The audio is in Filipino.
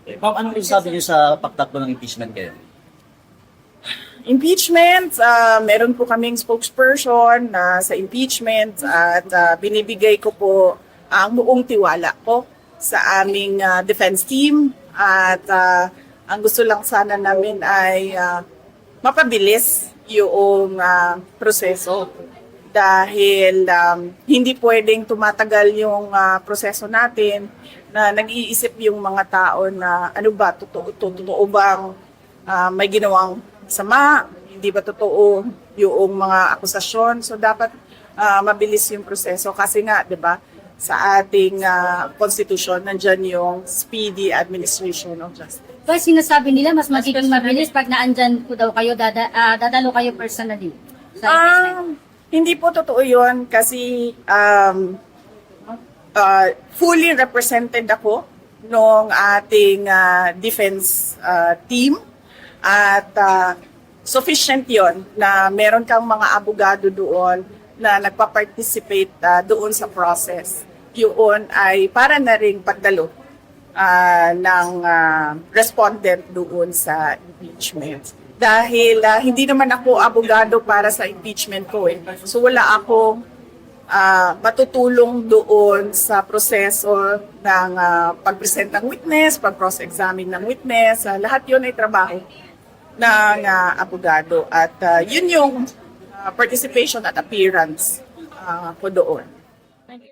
Ma'am, anong sabi niyo sa pagtakbo ng impeachment kayo? Impeachment, meron po kaming spokesperson sa impeachment at binibigay ko po ang buong tiwala ko sa aming defense team at ang gusto lang sana namin ay mapabilis yung proseso dahil hindi pwedeng tumatagal yung proseso natin na nag-iisip yung mga tao na ano ba, totoo bang may ginawang sama, hindi ba totoo yung mga akusasyon. So dapat mabilis yung proseso kasi nga, 'di ba, sa ating constitution nandiyan yung speedy administration of justice. Kasi sinasabi nila mas magiging mabilis pag naandyan po daw kayo, dadalo kayo personally sa impeachment. Hindi po totoo yun kasi fully represented ako nung ating defense team at sufficient yon na meron kang mga abogado doon na nagpa-participate doon sa process. Yun ay para na ring pagdalo ng respondent doon sa impeachment. Dahil hindi naman ako abogado para sa impeachment ko eh. So wala akong matutulong doon sa proseso ng pag-present ng witness, pag-cross-examine ng witness. Lahat yun ay trabaho ng abogado. At yun yung participation at appearance ko doon.